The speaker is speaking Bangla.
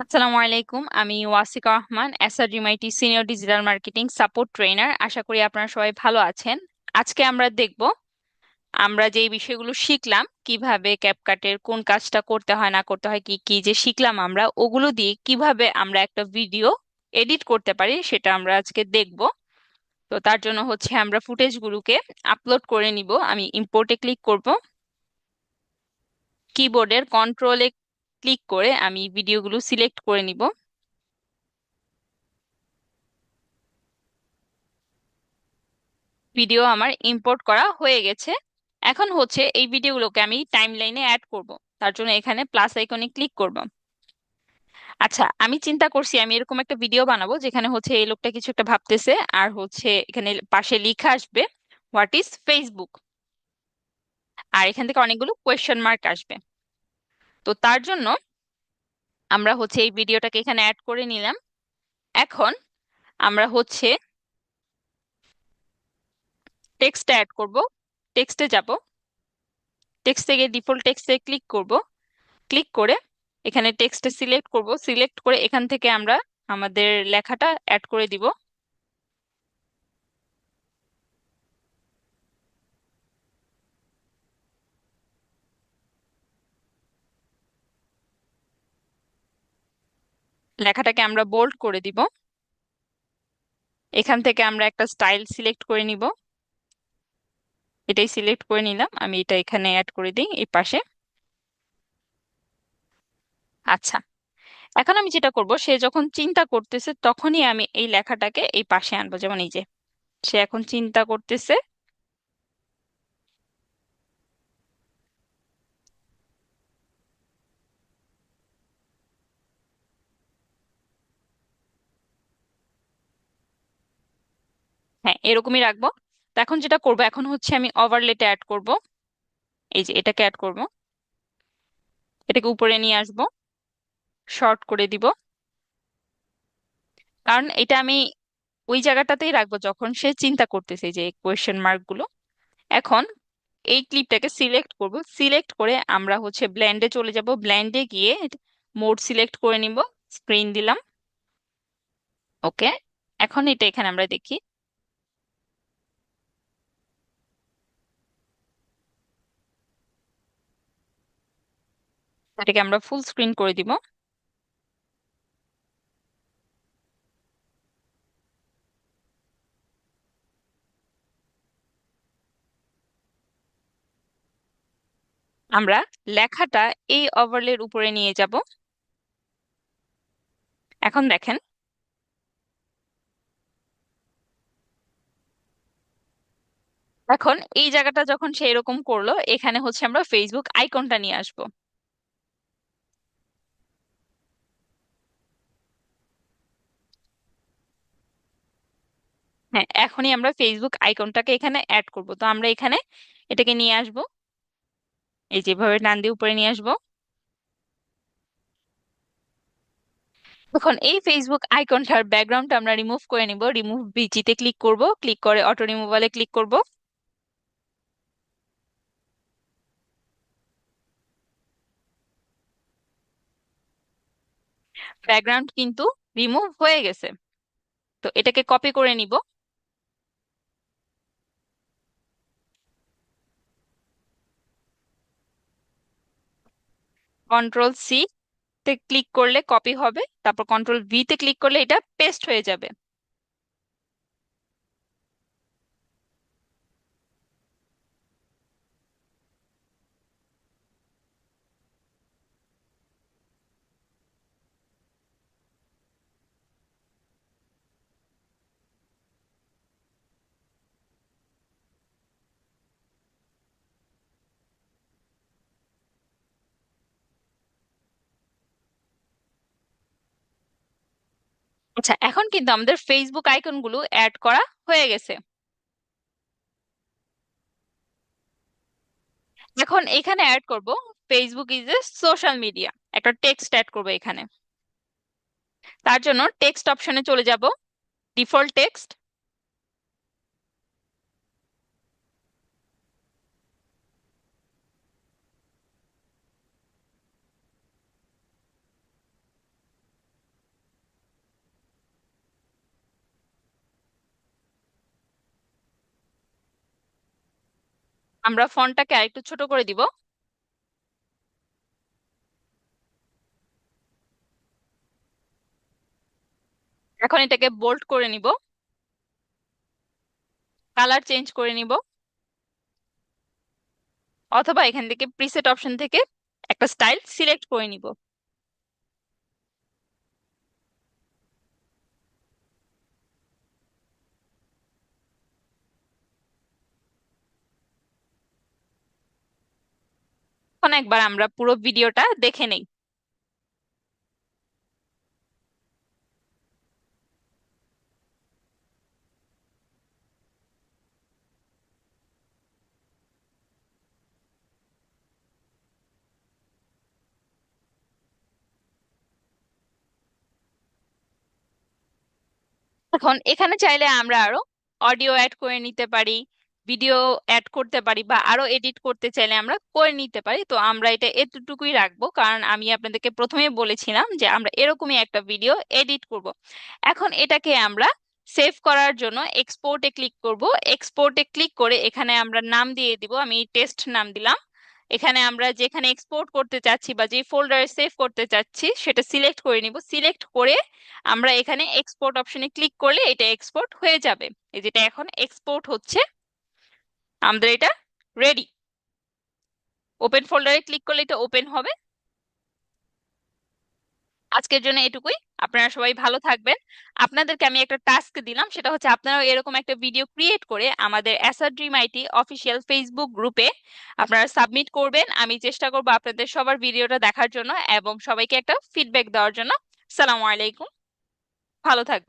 আসসালামু আলাইকুম, আমি ওয়াসিকা রহমান, এসআরজিমাইটি senior digital marketing support trainer. আশা করি আপনারা সবাই ভালো আছেন। আজকে আমরা দেখব আমরা যে বিষয়গুলো শিখলাম, কিভাবে ক্যাপকাটের কোন কাজটা করতে হয় না করতে হয়, কি কি যে শিখলাম আমরা ওগুলো দিয়ে কিভাবে আমরা একটা ভিডিও এডিট করতে পারি সেটা আমরা আজকে দেখব। তো তার জন্য আমরা ফুটেজগুলোকে আপলোড করে নিব। আমি ইম্পোর্টে ক্লিক করব, কিবোর্ডের কন্ট্রোলে ক্লিক করে আমি ভিডিওগুলো সিলেক্ট করে নিব। ভিডিও আমার ইম্পোর্ট করা হয়ে গেছে। এখন এই ভিডিওগুলোকে আমি টাইমলাইনে অ্যাড করব। তার জন্য এখানে প্লাস আইকনে ক্লিক করব। আচ্ছা, আমি চিন্তা করছি আমি এরকম একটা ভিডিও বানাবো যেখানে এই লোকটা কিছু একটা ভাবতেছে, আর এখানে পাশে লেখা আসবে হোয়াট ইজ ফেসবুক, আর এখান থেকে অনেকগুলো কোয়েশ্চেন মার্ক আসবে। তো তার জন্য আমরা এই ভিডিওটাকে এখানে অ্যাড করে নিলাম। এখন আমরা টেক্সট অ্যাড করব। টেক্সটে যাব, টেক্সট থেকে ডিফল্ট টেক্সটে ক্লিক করব। ক্লিক করে এখানে টেক্সটে সিলেক্ট করব। সিলেক্ট করে এখান থেকে আমরা আমাদের লেখাটা অ্যাড করে দিব। লেখাটাকে আমরা বোল্ড করে দিব। এখান থেকে আমরা একটা স্টাইল সিলেক্ট করে নিব। এটাই সিলেক্ট করে নিলাম, আমি এটা এখানে অ্যাড করে দিই এই পাশে। আচ্ছা, এখন আমি যেটা করব, সে যখন চিন্তা করতেছে তখনই আমি এই লেখাটাকে এই পাশে আনবো। যেমন এই যে সে এখন চিন্তা করতেছে, হ্যাঁ এরকমই রাখবো। তো এখন যেটা করব, এখন আমি ওভারলেতে অ্যাড করব। এই যে এটাকে অ্যাড করব, এটাকে উপরে নিয়ে আসবো, শর্ট করে দিব। কারণ এটা আমি ওই জায়গাটাতেই রাখবো যখন সে চিন্তা করতেছে, যে কোয়েশ্চেন মার্ক গুলো। এখন এই ক্লিপটাকে সিলেক্ট করব। সিলেক্ট করে আমরা ব্লেন্ডে চলে যাব। ব্লেন্ডে গিয়ে মোড সিলেক্ট করে নিব, স্ক্রিন দিলাম। ওকে, এখন এটা এখানে আমরা দেখি। এটাকে আমরা ফুল স্ক্রিন করে দিব। আমরা লেখাটা এই ওভারলের উপরে নিয়ে যাব। এখন দেখেন, এখন এই জায়গাটা যখন সে এরকম করলো, এখানে আমরা ফেসবুক আইকনটা নিয়ে আসবো। হ্যাঁ, এখনই আমরা ফেসবুক আইকনটাকে এখানে অ্যাড করব। তো আমরা এখানে এটাকে নিয়ে আসব, এই যেভাবে টান দিয়ে উপরে নিয়ে আসব। এখন এই ফেসবুক আইকনটার ব্যাকগ্রাউন্ডটা আমরা রিমুভ করে নিব। রিমুভ বিচিতে ক্লিক করব, ক্লিক করে অটো রিমুভালে ক্লিক করব। ব্যাকগ্রাউন্ড কিন্তু রিমুভ হয়ে গেছে। তো এটাকে কপি করে নিব। কন্ট্রোল সি তে ক্লিক করলে কপি হবে, তারপর কন্ট্রোল ভি তে ক্লিক করলে এটা পেস্ট হয়ে যাবে। আচ্ছা, এখন কিন্তু আমাদের ফেসবুক আইকনগুলো অ্যাড করা হয়ে গেছে। এখন এখানে অ্যাড করব Facebook is a social media, একটা টেক্সট অ্যাড করব এখানে। তার জন্য টেক্সট অপশনে চলে যাব, ডিফল্ট টেক্সট। আমরা ফন্টটাকে আরেকটু ছোট করে দিব। এখন এটাকে বোল্ড করে নিব, কালার চেঞ্জ করে নিব, অথবা এখান থেকে প্রিসেট অপশন থেকে একটা স্টাইল সিলেক্ট করে নিব। এখন একবার আমরা পুরো ভিডিওটা দেখে নেই। এখন এখানে চাইলে আমরা আরো অডিও অ্যাড করে নিতে পারি, ভিডিও অ্যাড করতে পারি, বা আরো এডিট করতে চাইলে আমরা করে নিতে পারি। তো আমরা এটা এতটুকুই রাখবো, কারণ আমি আপনাদেরকে প্রথমেই বলেছিলাম যে আমরা এরকমই একটা ভিডিও এডিট করব। এখন এটাকে আমরা সেভ করার জন্য এক্সপোর্টে ক্লিক করব। এক্সপোর্টে ক্লিক করে এখানে আমরা নাম দিয়ে দিব, আমি টেস্ট নাম দিলাম। এখানে আমরা যেখানে এক্সপোর্ট করতে চাচ্ছি বা যে ফোল্ডারে সেভ করতে চাচ্ছি সেটা সিলেক্ট করে নিব। সিলেক্ট করে আমরা এখানে এক্সপোর্ট অপশনে ক্লিক করলে এটা এক্সপোর্ট হয়ে যাবে। এই যেটা এখন এক্সপোর্ট হচ্ছে, আমাদের এটা রেডি। ওপেন ফোল্ডারে ক্লিক করলে এটা ওপেন হবে। আজকের জন্য এটুকুই। আপনারা সবাই ভালো থাকবেন। আপনাদেরকে আমি একটা টাস্ক দিলাম, সেটা হচ্ছে আপনারাও এরকম একটা ভিডিও ক্রিয়েট করে আমাদের Acer dream IT official Facebook গ্রুপে আপনারা সাবমিট করবেন। আমি চেষ্টা করব আপনাদের সবার ভিডিওটা দেখার জন্য এবং সবাইকে একটা ফিডব্যাক দেওয়ার জন্য। সালামু আলাইকুম, ভালো থাকবেন।